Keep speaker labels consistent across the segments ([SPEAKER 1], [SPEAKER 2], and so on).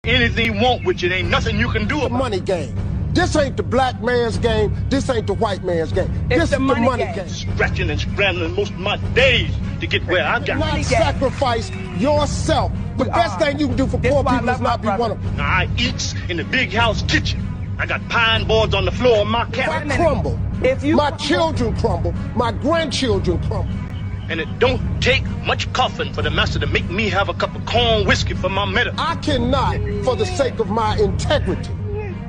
[SPEAKER 1] Anything you want, which it ain't nothing you can do about it.
[SPEAKER 2] Money game. This ain't the black man's game. This ain't the white man's game. This is the money game.
[SPEAKER 1] Scratching and scrambling most of my days to get where I got.
[SPEAKER 2] Not sacrifice yourself. The best thing you can do for poor people is not be one of them.
[SPEAKER 1] Now, I eats in the big house kitchen. I got pine boards on the floor of my cabin.
[SPEAKER 2] If I crumble, my children crumble, my grandchildren crumble.
[SPEAKER 1] And it don't take much coughing for the master to make me have a cup of corn whiskey for my medicine.
[SPEAKER 2] I cannot, for the sake of my integrity,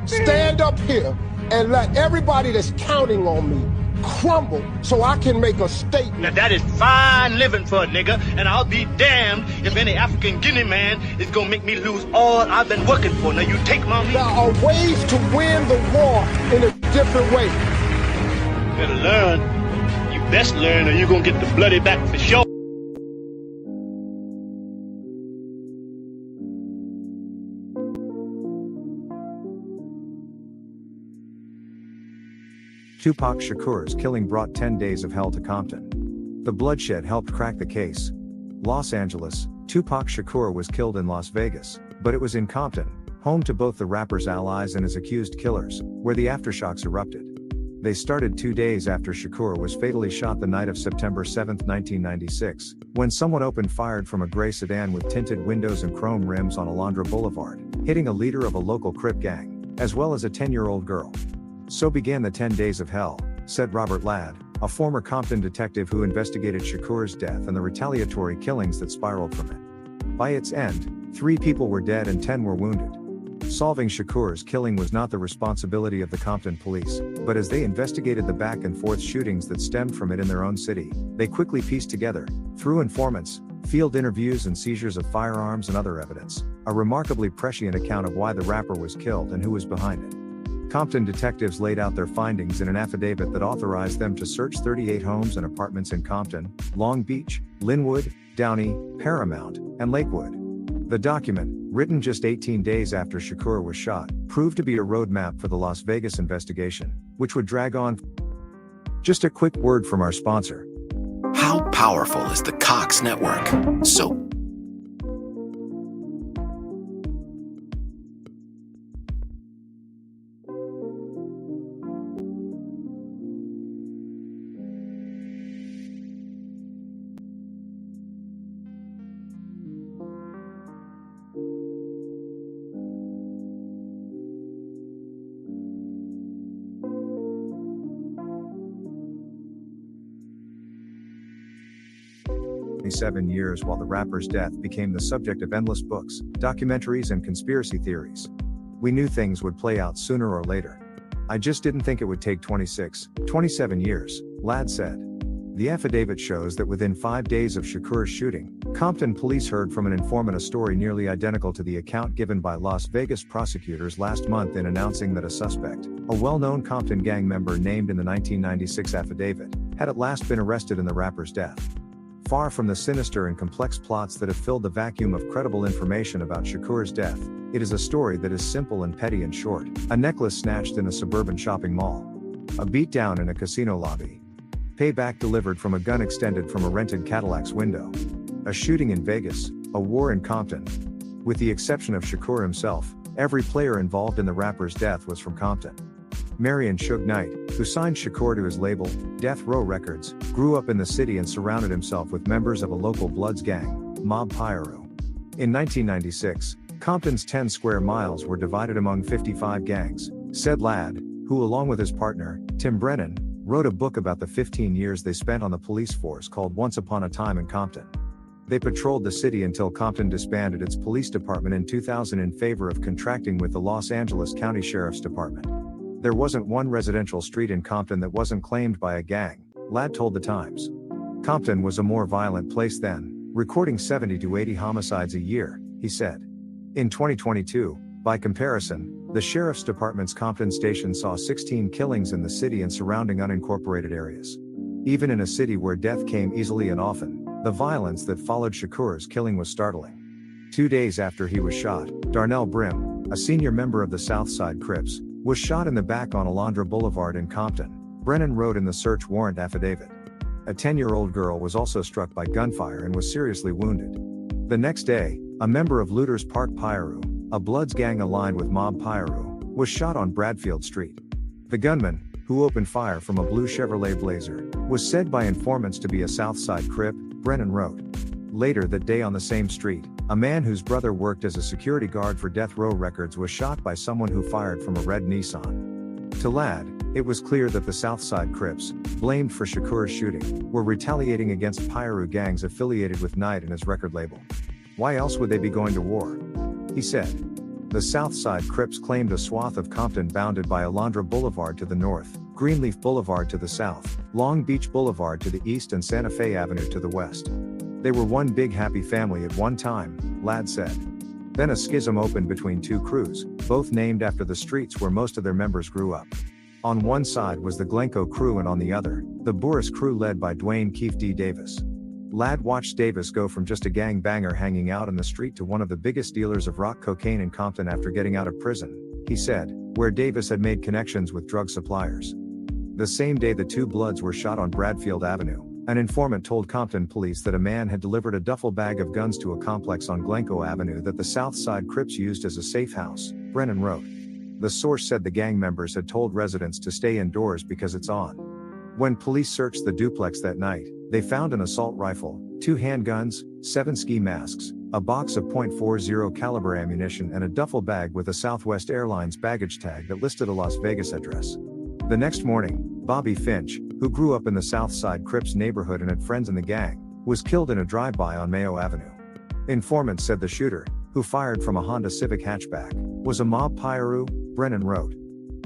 [SPEAKER 2] stand up here and let everybody that's counting on me crumble so I can make a statement.
[SPEAKER 1] Now that is fine living for a nigga, and I'll be damned if any African Guinea man is gonna make me lose all I've been working for. Now you take my meat.
[SPEAKER 2] There are ways to win the war in a different way.
[SPEAKER 1] You better learn. You best learn or you're gonna get the bloody back for sure.
[SPEAKER 3] Tupac Shakur's killing brought 10 days of hell to Compton. The bloodshed helped crack the case. Los Angeles, Tupac Shakur was killed in Las Vegas, but it was in Compton, home to both the rapper's allies and his accused killers, where the aftershocks erupted. They started 2 days after Shakur was fatally shot the night of September 7, 1996, when someone opened fire from a gray sedan with tinted windows and chrome rims on Alondra Boulevard, hitting a leader of a local Crip gang, as well as a 10-year-old girl. So began the 10 days of hell, said Robert Ladd, a former Compton detective who investigated Shakur's death and the retaliatory killings that spiraled from it. By its end, 3 people were dead and 10 were wounded. Solving Shakur's killing was not the responsibility of the Compton police, but as they investigated the back-and-forth shootings that stemmed from it in their own city, they quickly pieced together, through informants, field interviews and seizures of firearms and other evidence, a remarkably prescient account of why the rapper was killed and who was behind it. Compton detectives laid out their findings in an affidavit that authorized them to search 38 homes and apartments in Compton, Long Beach, Linwood, Downey, Paramount, and Lakewood. The document, written just 18 days after Shakur was shot, proved to be a roadmap for the Las Vegas investigation, which would drag on. Just a quick word from our sponsor.
[SPEAKER 4] How powerful is the Cox Network? So
[SPEAKER 3] years while the rapper's death became the subject of endless books, documentaries and conspiracy theories. We knew things would play out sooner or later. I just didn't think it would take 27 years, Ladd said. The affidavit shows that within 5 days of Shakur's shooting, Compton police heard from an informant a story nearly identical to the account given by Las Vegas prosecutors last month in announcing that a suspect, a well-known Compton gang member named in the 1996 affidavit, had at last been arrested in the rapper's death. Far from the sinister and complex plots that have filled the vacuum of credible information about Shakur's death, it is a story that is simple and petty and short. A necklace snatched in a suburban shopping mall. A beatdown in a casino lobby. Payback delivered from a gun extended from a rented Cadillac's window. A shooting in Vegas, a war in Compton. With the exception of Shakur himself, every player involved in the rapper's death was from Compton. Marion Suge Knight, who signed Shakur to his label, Death Row Records, grew up in the city and surrounded himself with members of a local Bloods gang, Mob Piru. In 1996, Compton's 10 square miles were divided among 55 gangs, said Ladd, who along with his partner, Tim Brennan, wrote a book about the 15 years they spent on the police force called Once Upon a Time in Compton. They patrolled the city until Compton disbanded its police department in 2000 in favor of contracting with the Los Angeles County Sheriff's Department. There wasn't one residential street in Compton that wasn't claimed by a gang, Ladd told The Times. Compton was a more violent place then, recording 70 to 80 homicides a year, he said. In 2022, by comparison, the Sheriff's Department's Compton station saw 16 killings in the city and surrounding unincorporated areas. Even in a city where death came easily and often, the violence that followed Shakur's killing was startling. 2 days after he was shot, Darnell Brim, a senior member of the Southside Crips, was shot in the back on Alondra Boulevard in Compton, Brennan wrote in the search warrant affidavit. A 10-year-old girl was also struck by gunfire and was seriously wounded. The next day, a member of Looters Park Piru, a Bloods gang aligned with Mob Piru, was shot on Bradfield Street. The gunman, who opened fire from a blue Chevrolet Blazer, was said by informants to be a Southside Crip, Brennan wrote. Later that day on the same street, a man whose brother worked as a security guard for Death Row Records was shot by someone who fired from a red Nissan. To Ladd, it was clear that the Southside Crips, blamed for Shakur's shooting, were retaliating against Piru gangs affiliated with Knight and his record label. Why else would they be going to war? He said. The Southside Crips claimed a swath of Compton bounded by Alondra Boulevard to the north, Greenleaf Boulevard to the south, Long Beach Boulevard to the east and Santa Fe Avenue to the west. They were one big happy family at one time, Ladd said. Then a schism opened between two crews, both named after the streets where most of their members grew up. On one side was the Glencoe crew and on the other, the Boris crew led by Dwayne Keefe D. Davis. Ladd watched Davis go from just a gang banger hanging out in the street to one of the biggest dealers of rock cocaine in Compton after getting out of prison, he said, where Davis had made connections with drug suppliers. The same day the two Bloods were shot on Bradfield Avenue, an informant told Compton police that a man had delivered a duffel bag of guns to a complex on Glencoe Avenue that the Southside Crips used as a safe house, Brennan wrote. The source said the gang members had told residents to stay indoors because it's on. When police searched the duplex that night, they found an assault rifle, 2 handguns, 7 ski masks, a box of .40 caliber ammunition and a duffel bag with a Southwest Airlines baggage tag that listed a Las Vegas address. The next morning, Bobby Finch, who grew up in the Southside Crips neighborhood and had friends in the gang, was killed in a drive-by on Mayo Avenue. Informants said the shooter, who fired from a Honda Civic hatchback, was a Mob Piru, Brennan wrote.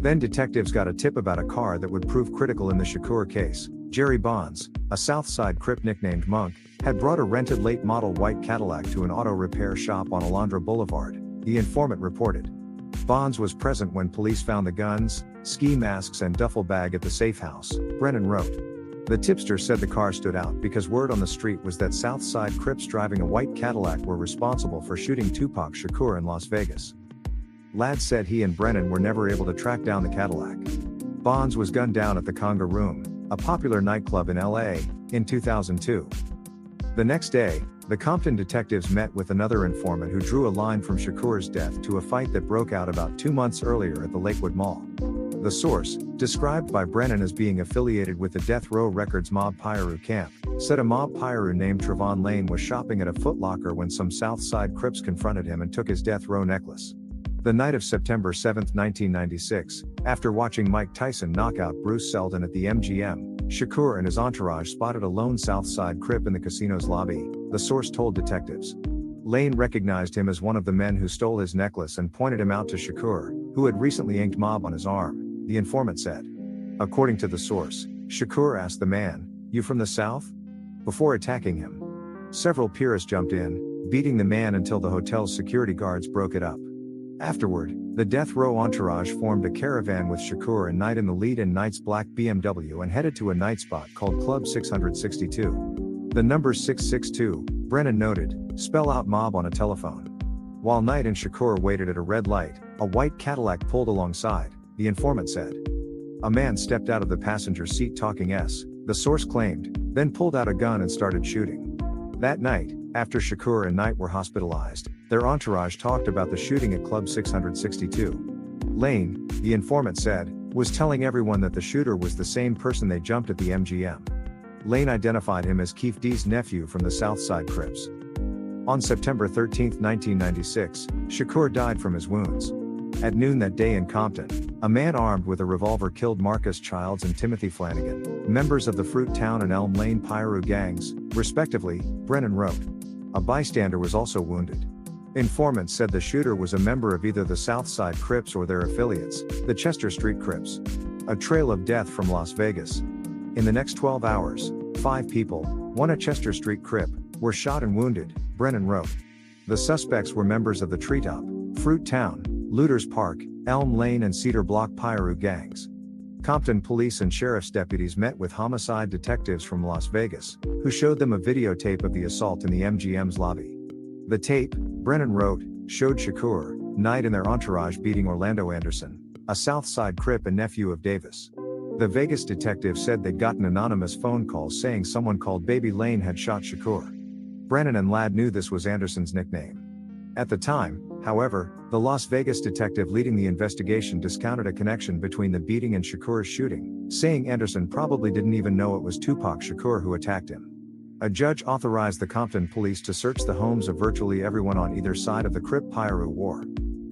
[SPEAKER 3] Then detectives got a tip about a car that would prove critical in the Shakur case. Jerry Bonds, a Southside Crip nicknamed Monk, had brought a rented late model white Cadillac to an auto repair shop on Alondra Boulevard, the informant reported. Bonds was present when police found the guns, ski masks and duffel bag at the safe house, Brennan wrote. The tipster said the car stood out because word on the street was that Southside Crips driving a white Cadillac were responsible for shooting Tupac Shakur in Las Vegas. Ladd said he and Brennan were never able to track down the Cadillac. Bonds was gunned down at the Conga Room, a popular nightclub in LA, in 2002. The next day, the Compton detectives met with another informant who drew a line from Shakur's death to a fight that broke out about 2 months earlier at the Lakewood Mall. The source, described by Brennan as being affiliated with the Death Row Records Mob Piru camp, said a Mob Piru named Trevon Lane was shopping at a Foot Locker when some Southside Crips confronted him and took his Death Row necklace. The night of September 7, 1996, after watching Mike Tyson knock out Bruce Seldon at the MGM, Shakur and his entourage spotted a lone Southside Crip in the casino's lobby, the source told detectives. Lane recognized him as one of the men who stole his necklace and pointed him out to Shakur, who had recently inked Mob on his arm, the informant said. According to the source, Shakur asked the man, "You from the South?" before attacking him. Several purists jumped in, beating the man until the hotel's security guards broke it up. Afterward, the Death Row entourage formed a caravan with Shakur and Knight in the lead in Knight's black BMW and headed to a night spot called Club 662. The numbers 662, Brennan noted, spell out Mob on a telephone. While Knight and Shakur waited at a red light, a white Cadillac pulled alongside, the informant said. A man stepped out of the passenger seat talking the source claimed, then pulled out a gun and started shooting. That night, after Shakur and Knight were hospitalized, their entourage talked about the shooting at Club 662. Lane, the informant said, was telling everyone that the shooter was the same person they jumped at the MGM. Lane identified him as Keefe D's nephew from the Southside Crips. On September 13, 1996, Shakur died from his wounds. At noon that day in Compton, a man armed with a revolver killed Marcus Childs and Timothy Flanagan, members of the Fruit Town and Elm Lane Piru gangs, respectively, Brennan wrote. A bystander was also wounded. Informants said the shooter was a member of either the Southside Crips or their affiliates, the Chester Street Crips. A trail of death from Las Vegas. In the next 12 hours, 5 people, one a Chester Street Crip, were shot and wounded, Brennan wrote. The suspects were members of the Treetop, Fruit Town, Looters Park, Elm Lane and Cedar Block Piru gangs. Compton police and sheriff's deputies met with homicide detectives from Las Vegas, who showed them a videotape of the assault in the MGM's lobby. The tape, Brennan wrote, showed Shakur, Knight and their entourage beating Orlando Anderson, a Southside Crip and nephew of Davis. The Vegas detective said they'd gotten anonymous phone calls saying someone called Baby Lane had shot Shakur. Brennan and Ladd knew this was Anderson's nickname. At the time, However, the Las Vegas detective leading the investigation discounted a connection between the beating and Shakur's shooting, saying Anderson probably didn't even know it was Tupac Shakur who attacked him. A judge authorized the Compton police to search the homes of virtually everyone on either side of the Crip-Piru War.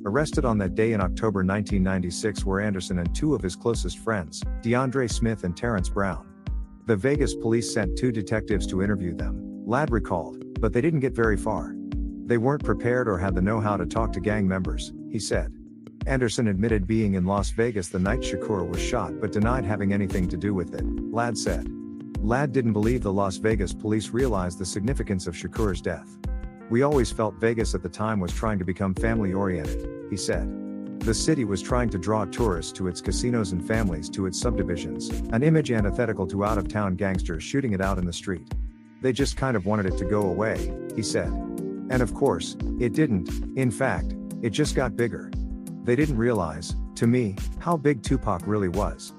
[SPEAKER 3] Arrested on that day in October 1996 were Anderson and two of his closest friends, DeAndre Smith and Terrence Brown. The Vegas police sent 2 detectives to interview them, Ladd recalled, but they didn't get very far. They weren't prepared or had the know-how to talk to gang members, he said. Anderson admitted being in Las Vegas the night Shakur was shot but denied having anything to do with it, Ladd said. Ladd didn't believe the Las Vegas police realized the significance of Shakur's death. We always felt Vegas at the time was trying to become family-oriented, he said. The city was trying to draw tourists to its casinos and families to its subdivisions, an image antithetical to out-of-town gangsters shooting it out in the street. They just kind of wanted it to go away, he said. And of course, it didn't. In fact, it just got bigger. They didn't realize, to me, how big Tupac really was.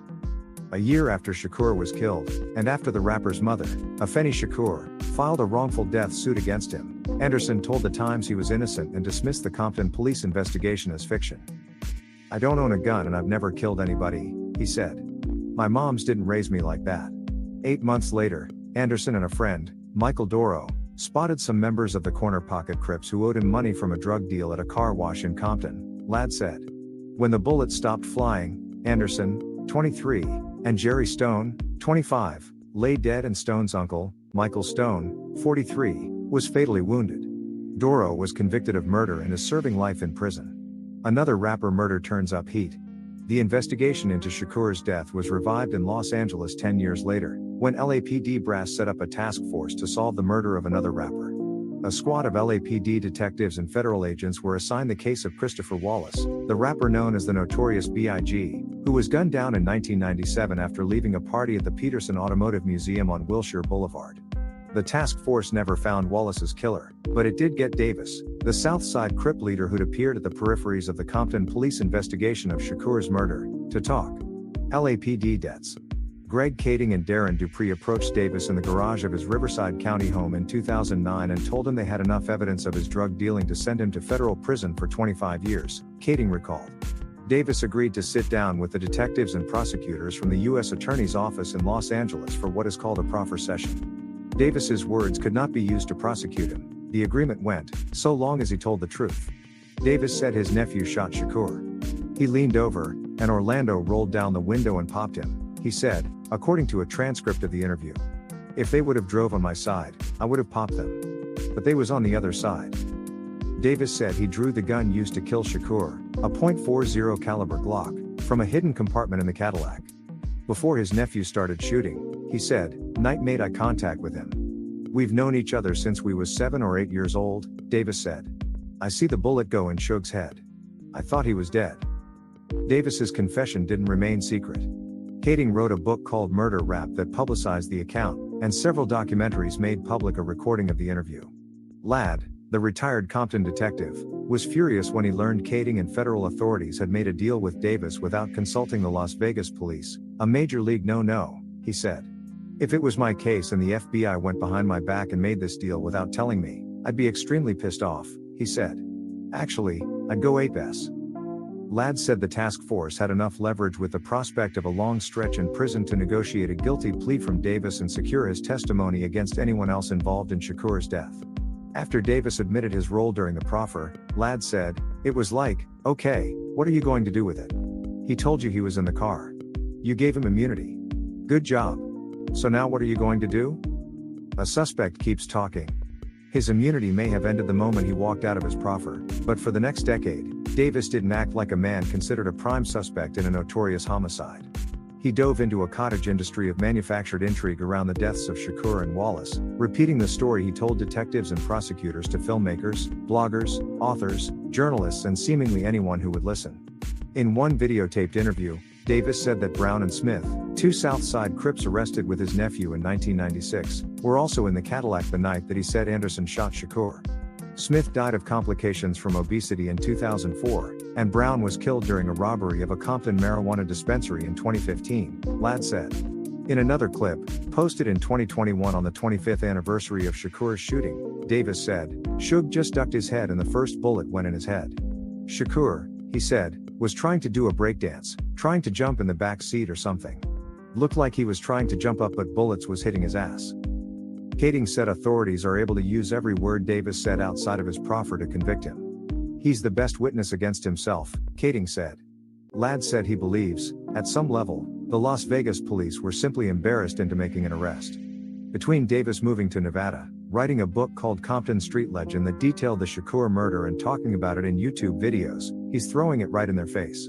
[SPEAKER 3] A year after Shakur was killed, and after the rapper's mother, Afeni Shakur, filed a wrongful death suit against him, Anderson told The Times he was innocent and dismissed the Compton police investigation as fiction. "I don't own a gun and I've never killed anybody," he said. "My moms didn't raise me like that." 8 months later, Anderson and a friend, Michael Doro, spotted some members of the Corner Pocket Crips who owed him money from a drug deal at a car wash in Compton, Ladd said. When the bullets stopped flying, Anderson, 23, and Jerry Stone, 25, lay dead and Stone's uncle, Michael Stone, 43, was fatally wounded. Doro was convicted of murder and is serving life in prison. Another rapper murder turns up heat. The investigation into Shakur's death was revived in Los Angeles 10 years later, when LAPD brass set up a task force to solve the murder of another rapper. A squad of LAPD detectives and federal agents were assigned the case of Christopher Wallace, the rapper known as the Notorious B.I.G., who was gunned down in 1997 after leaving a party at the Peterson Automotive Museum on Wilshire Boulevard. The task force never found Wallace's killer, but it did get Davis, the South Side Crip leader who'd appeared at the peripheries of the Compton police investigation of Shakur's murder, to talk. LAPD debts. Greg Kading and Darren Dupree approached Davis in the garage of his Riverside County home in 2009 and told him they had enough evidence of his drug dealing to send him to federal prison for 25 years, Kading recalled. Davis agreed to sit down with the detectives and prosecutors from the U.S. Attorney's Office in Los Angeles for what is called a proffer session. Davis's words could not be used to prosecute him. The agreement went, so long as he told the truth. Davis said his nephew shot Shakur. He leaned over, and Orlando rolled down the window and popped him, he said, according to a transcript of the interview. If they would have drove on my side, I would have popped them. But they was on the other side. Davis said he drew the gun used to kill Shakur, a .40 caliber Glock, from a hidden compartment in the Cadillac. Before his nephew started shooting, he said, Knight made eye contact with him. "We've known each other since we was 7 or 8 years old," Davis said. "I see the bullet go in Suge's head. I thought he was dead." Davis's confession didn't remain secret. Kading wrote a book called Murder Rap that publicized the account, and several documentaries made public a recording of the interview. Ladd, the retired Compton detective, was furious when he learned Kading and federal authorities had made a deal with Davis without consulting the Las Vegas police, a major league no-no, he said. "If it was my case and the FBI went behind my back and made this deal without telling me, I'd be extremely pissed off," he said. "Actually, I'd go ape-ass." Ladd said the task force had enough leverage with the prospect of a long stretch in prison to negotiate a guilty plea from Davis and secure his testimony against anyone else involved in Shakur's death. After Davis admitted his role during the proffer, Ladd said, "It was like, okay, what are you going to do with it? He told you he was in the car. You gave him immunity. Good job. So now what are you going to do?" A suspect keeps talking. His immunity may have ended the moment he walked out of his proffer, but for the next decade, Davis didn't act like a man considered a prime suspect in a notorious homicide. He dove into a cottage industry of manufactured intrigue around the deaths of Shakur and Wallace, repeating the story he told detectives and prosecutors to filmmakers, bloggers, authors, journalists, and seemingly anyone who would listen. In one videotaped interview, Davis said that Brown and Smith, 2 South Side Crips arrested with his nephew in 1996, were also in the Cadillac the night that he said Anderson shot Shakur. Smith died of complications from obesity in 2004, and Brown was killed during a robbery of a Compton marijuana dispensary in 2015, Ladd said. In another clip, posted in 2021 on the 25th anniversary of Shakur's shooting, Davis said, "Suge just ducked his head and the first bullet went in his head. Shakur, he said, was trying to do a breakdance, trying to jump in the back seat or something. Looked like he was trying to jump up but bullets was hitting his ass. Keating said authorities are able to use every word Davis said outside of his proffer to convict him. He's the best witness against himself, Keating said. Ladd said he believes, at some level, the Las Vegas police were simply embarrassed into making an arrest. Between Davis moving to Nevada, writing a book called Compton Street Legend that detailed the Shakur murder and talking about it in YouTube videos, he's throwing it right in their face.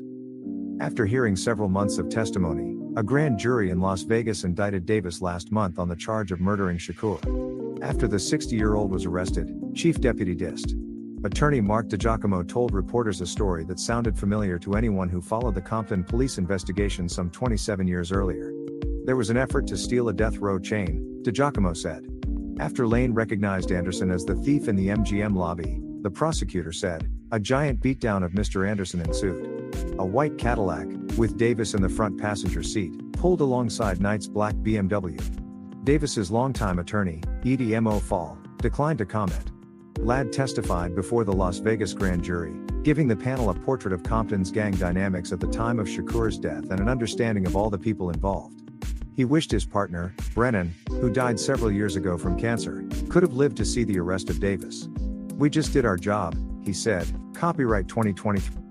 [SPEAKER 3] After hearing several months of testimony, a grand jury in Las Vegas indicted Davis last month on the charge of murdering Shakur. After the 60-year-old was arrested, Chief Deputy Dist. Attorney Mark DiGiacomo told reporters a story that sounded familiar to anyone who followed the Compton police investigation some 27 years earlier. There was an effort to steal a death row chain, DiGiacomo said. After Lane recognized Anderson as the thief in the MGM lobby, the prosecutor said, a giant beatdown of Mr. Anderson ensued. A white Cadillac, with Davis in the front passenger seat, pulled alongside Knight's black BMW. Davis's longtime attorney, Edie M. Fall, declined to comment. Ladd testified before the Las Vegas grand jury, giving the panel a portrait of Compton's gang dynamics at the time of Shakur's death and an understanding of all the people involved. He wished his partner, Brennan, who died several years ago from cancer, could have lived to see the arrest of Davis. We just did our job, he said, copyright 2023.